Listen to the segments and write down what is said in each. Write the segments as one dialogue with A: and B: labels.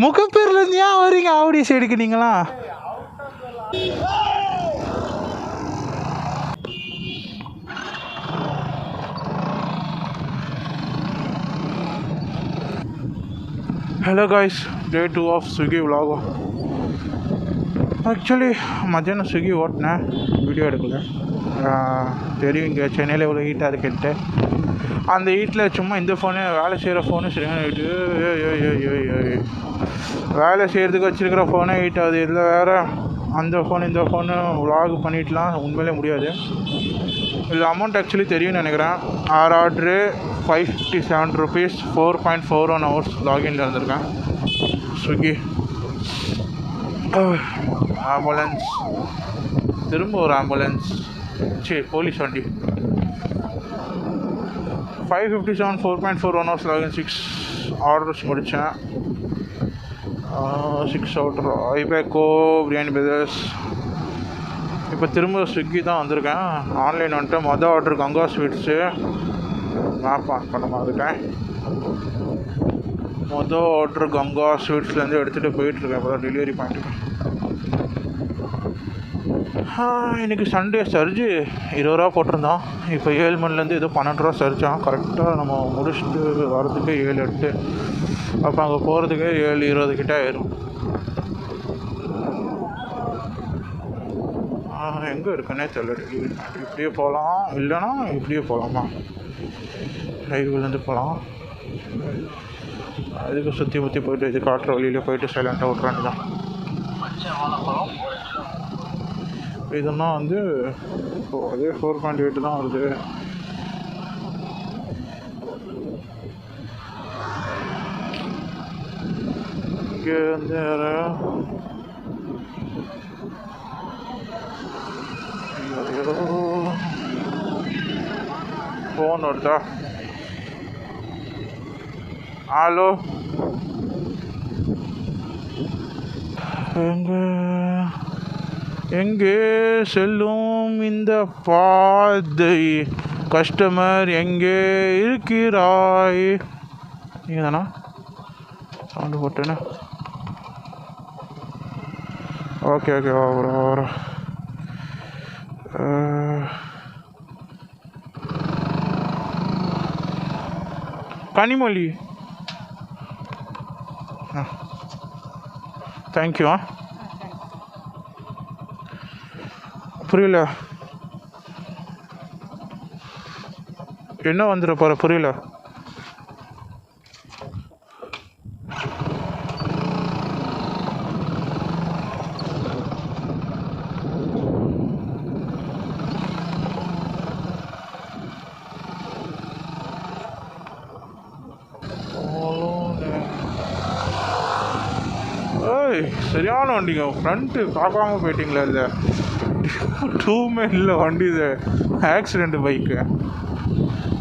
A: முகப்பேர்லேருந்து ஏன் வரீங்க ஆவடி சைடுக்கு நீங்களா? Hello guys, day 2 of Swiggy vlog. Actually மத்தியானம் ஸ்விக்கி ஓட்டினேன், வீடியோ எடுக்கல. தெரியும் இங்கே சென்னையில் இவ்வளோ ஹீட்டாக இருக்குன்ட்டு. அந்த ஹீட்டில் சும்மா இந்த ஃபோனு, வேலை செய்கிற ஃபோனு சரியான ஹீட்டு. வேலை செய்கிறதுக்கு வச்சுருக்கிற ஃபோனே ஹீட் ஆகுது. இதில் வேறு அந்த ஃபோன் இந்த ஃபோனு vlog பண்ணிட்டுலாம் உண்மையிலே முடியாது. இதில் அமௌண்ட் ஆக்சுவலி தெரியும்னு நினைக்கிறேன். 6 ஆர்டரு, 557 rupees, 4.41 hours லாகின்ல இருந்திருக்கேன். ஸ்விக்கி ஆம்புலன்ஸ், திரும்ப ஒரு ஆம்புலன்ஸ், சரி போலீஸ் வண்டி. 557, 4.41 hours லாகின், 6 ஆர்டர்ஸ் முடித்தேன். 6 ஆர்டர் ஐபேக்கோ, பிரியாணி பிரதர்ஸ். இப்போ திரும்ப ஸ்விக்கி தான் வந்திருக்கேன். ஆன்லைன் வந்துட்டு மொதல் order Ganga sweets. Map on பண்ண மாதிரிட்டேன். மொதல் ஆர்டர் கங்கா ஸ்வீட்ஸ்லேருந்து எடுத்துகிட்டு போயிட்டுருக்கேன். இப்போ தான் டெலிவரி பாயிண்ட்டுக்கு. இன்றைக்கி சண்டே சர்ஜு 20 ரூபா போட்டிருந்தோம். இப்போ 7 மணிலேருந்து ஏதோ 12 ரூபா சர்ச்சான். கரெக்டாக நம்ம முடிச்சுட்டு வரதுக்கு 7:08. அப்போ அங்கே போகிறதுக்கு 7:20 கிட்டே ஆயிரும். எங்கே இருக்குன்னே தெரியல. டெலிவரி பாயிண்ட் இப்படியே போகலாம், இல்லைனா இப்படியே போகலாமா? லைவ்லேருந்து போகலாம். அதுக்கு சுற்றி முற்றி போயிட்டு இது காட்டுற வழியில் போயிட்டு சைலண்ட்டாக விட்றாங்க தான். இதெல்லாம் வந்து இப்போது அதே 4.8 தான் வருது. இங்கே வந்து வேறு ஃபோன் வருதா? ஹலோ, எங்கே செல்லும் இந்த பாதை, கஸ்டமர் எங்கே இருக்கிறாய்? நீங்கள் தானா சவுண்டு போட்டேன்னு? ஓகே ஓகே, வரோம். கனிமொழி, தேங்க்யூ. புரியல, என்ன வந்துட போகிற? புரியல. சரியான வண்டிங்க. ஃப்ரண்ட்டு பார்க்காம போயிட்டீங்களா? இல்லை 2 இல்லை வண்டி, இது ஆக்சிடெண்ட் பைக்கு.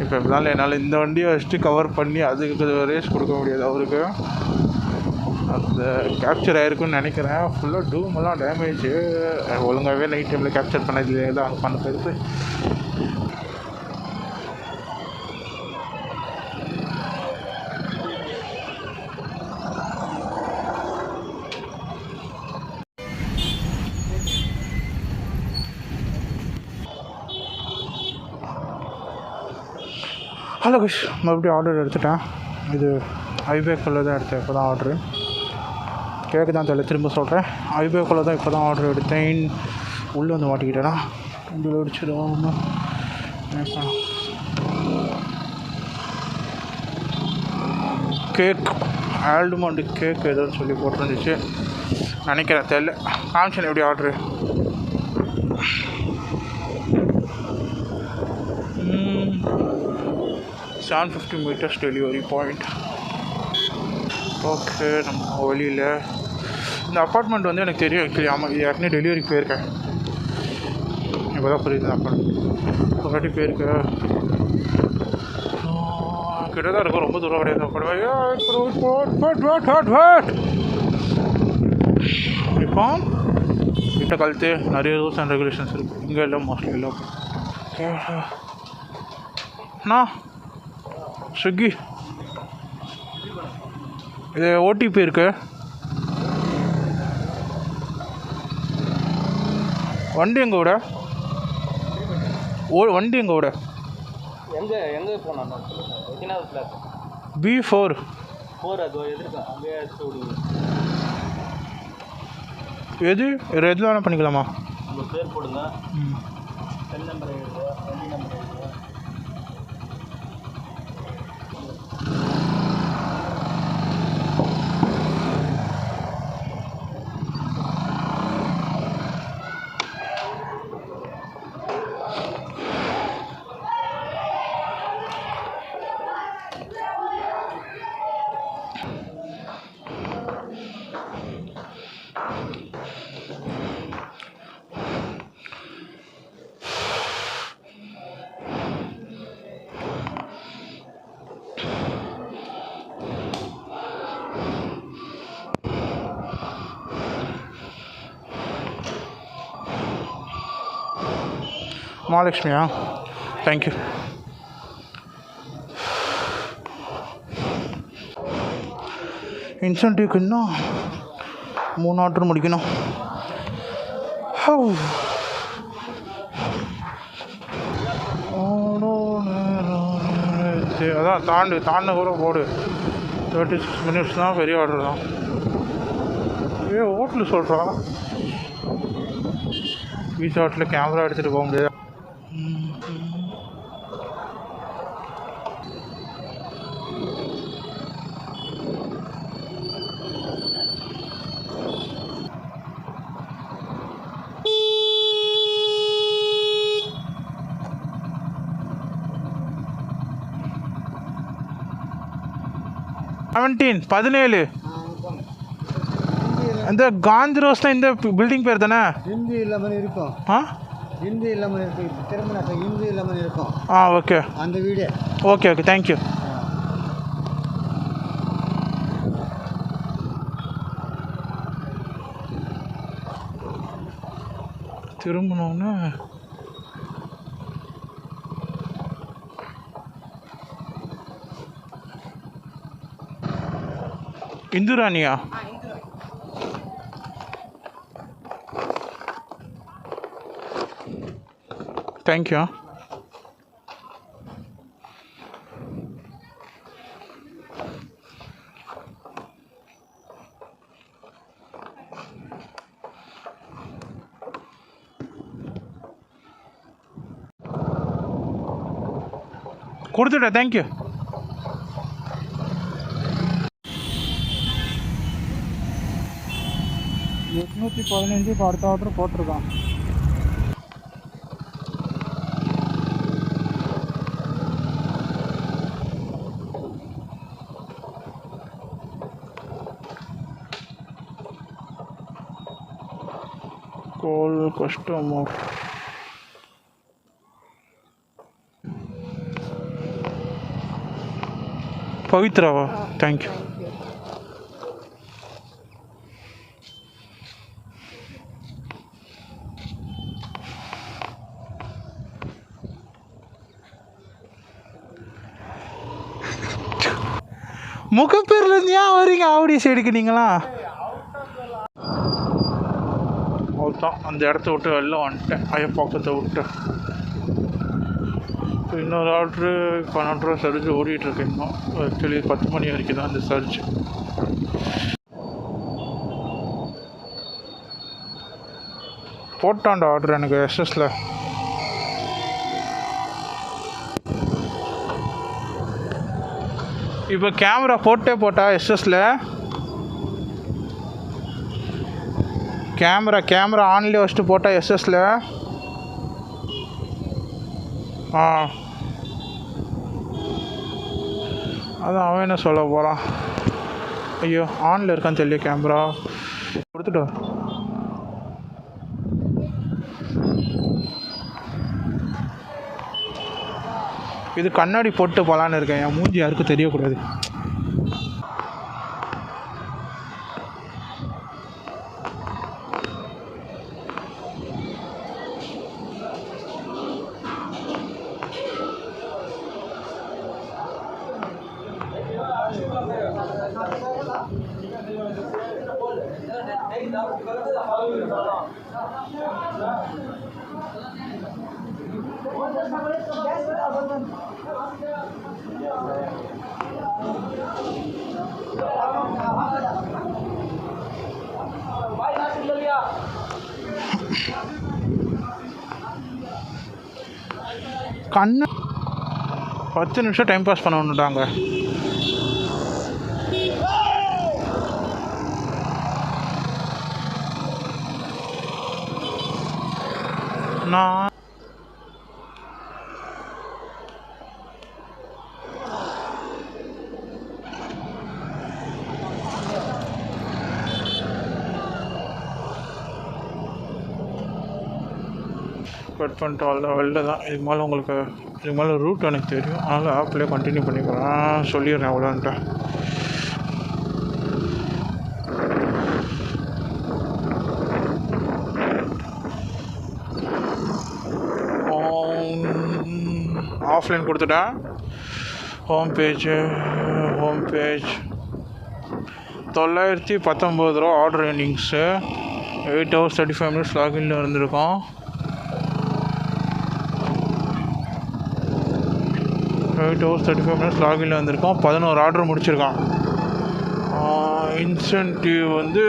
A: இப்போ எப்படினாலும் என்னால் இந்த வண்டியை வச்சுட்டு கவர் பண்ணி அதுக்கு ரேஸ் கொடுக்க முடியாது. அவருக்கு அந்த கேப்சர் ஆகிருக்குன்னு நினைக்கிறேன். ஃபுல்லாக டூமெல்லாம் டேமேஜு. ஒழுங்காகவே நைட் டைமில் கேப்சர் பண்ணதுலேயே தான் அங்கே பண்ண போயிருக்கு. ஹலோ குஷ், மறுபடியும் ஆர்டர் எடுத்துட்டேன். இது ஐபேக்குள்ளே தான் எடுத்தேன். இப்போ தான் ஆர்டரு கேட்க தான் தெரியல, திரும்ப சொல்கிறேன். ஐபேக்குள்ளே தான் இப்போ தான் ஆர்டர் எடுத்தேன். உள்ளே வந்து மாட்டிக்கிட்டேன்னா உள்ளே அடிச்சிடும். கேக், ஆல்மண்ட் கேக் எதுன்னு சொல்லி போட்டுருந்துச்சு நினைக்கிறேன், தெரியல. காமிச்சேன் எப்படி order. 750 meters delivery point. Okay, நம்ம வழியில் இந்த அப்பார்ட்மெண்ட் வந்து எனக்கு தெரியும் ஆக்சுவலி. ஆமாம், இது ஏற்கனவே டெலிவரிக்கு போயிருக்கேன். இப்போ தான் புரியுது. அப்பார்ட்மெண்ட் ஒரு வாட்டி போயிருக்கேன். கிட்ட தான் இருக்கும், ரொம்ப தூரம் கிடையாது. இப்போ கிட்ட கழுத்து நிறைய ரூல்ஸ் அண்ட் ரெகுலேஷன்ஸ் இருக்குது. இங்கே இல்லை, மோஸ்ட்லி இல்லை. அண்ணா ஸ்விக்கி, இது ஓடிபி இருக்குது. வண்டி எங்கே விட வண்டி எங்கே விட
B: எங்கே போனோம் எத்தனாவது ஃப்ளாட்
A: B4
B: அது எதிர்க்க அங்கே
A: எது எதில் வேணால் பண்ணிக்கலாமா?
B: உங்கள் பேர் போடுங்க. செல் நம்பர் எழுதுங்க, வண்டி நம்பர் எழுதுங்க.
A: மகாலட்சுமியா? தேங்க்யூ. இன்சென்டிவ்க்கு இன்னும் 3 ஆர்டர் முடிக்கணும். சரி, அதான் தாண்ட கூட போடு. 36 மினிட்ஸ் தான் பெரிய ஆர்டர் தான். ஹோட்டல் சொல்கிறான். பீஸா ஹோட்டலில் கேமரா எடுத்துகிட்டு போக முடியாது. பதினேழு இந்த காந்தி ரோஸ்ல இந்த பில்டிங் பேர் தானே?
C: ஹிந்தி இல்லாமல் இருக்கும். ஹிந்தி இல்லாமல் இருக்கும். திரும்ப ஹிந்தி இல்லாமல் இருக்கும்.
A: ஓகே.
C: அந்த வீடு.
A: Okay thank you. திரும்பினோன்னு இந்துராணியா? தேங்க்யூ. கொடுத்துட்டேன். தேங்க்யூ. 815 இப்போ அடுத்த ஆர்டர் போட்டிருக்கான். கால் கஸ்டமர். பவித்ராவா? தேங்க்யூ. முகப்பேர்லேருந்து ஏன் வரீங்க? ஆவடி சைடுக்கு நீங்களா? அவ்வளோதான், அந்த இடத்த விட்டு வெளில வந்துட்டேன். ஐயப்பாக்கத்தை விட்டு இன்னொரு ஆர்ட்ரு 12 ரூபா சர்ஜ் ஓடிட்டுருக்கு. இன்னும் ஆக்சுவலி 10 மணி வரைக்கும் தான் அந்த சர்ஜ். போட்டாண்ட ஆர்டர் எனக்கு எஸ்எஸ்ல. இப்போ கேமரா போட்டா எஸ்எஸ்ல கேமரா ஆன்லேயே வச்சுட்டு போட்டால் எஸ்எஸ்ல. அதான் அவன் என்ன சொல்ல போகிறான். ஐயோ, ஆனில் இருக்கான்னு தெரியல. கேமரா கொடுத்துட்டு இது கண்ணாடி போட்டு போகலான்னு இருக்கேன். என் மூஞ்சி யாருக்கும் தெரியக்கூடாது. கண்ணு 10 நிமிஷம் டைம் பாஸ் பண்ண விட்டாங்க. நான் கட் பண்ணிட்டு வெளில தான். இதுக்கு மேலே ரூட் எனக்கு தெரியும், அதனால் ஆப்லேயே கண்டினியூ பண்ணிக்கிறேன். சொல்லிடுறேன் அவ்வளோன்ட்டு. ஆஃப்லைன் கொடுத்துட்டேன். ஹோம் பேஜ் 919 ரூபா ஆர்டர் எர்னிங்ஸு. 8 hours 35 minutes லாகின்ல இருந்திருக்கோம். 8 hours 35 minutes லாகின்ல வந்திருக்கோம். 11 ஆர்டர் முடிச்சிருக்கான். இன்சென்டிவ் வந்து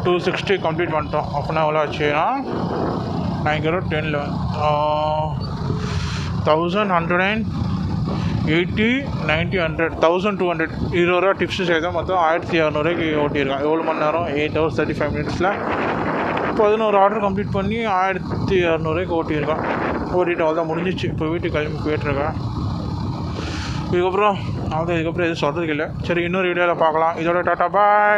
A: 260 கம்ப்ளீட் பண்ணிட்டோம். அப்படின்னா எவ்வளோ ஆச்சுன்னா 9 crore 10 11 1180 90 100 1200 20 ரூபா டிப்ஸு செய்தால் மொத்தம் 1600 ஓட்டியிருக்கான். எவ்வளோ மணி நேரம்? 8 hours 35 minutesல 11 ஆர்டர் கம்ப்ளீட் பண்ணி 1600 ஓட்டியிருக்கான். ஓட்டிட்டு அவ்வளோதான், முடிஞ்சிச்சு. இப்போ வீட்டுக்கு கிளம்பி போயிட்டுருக்கேன். இதுக்கப்புறம் எதுவும் சொல்கிறதுக்கு இல்லை. சரி, இன்னொரு வீடியோவில் பார்க்கலாம். இதோட டாட்டா பாய்.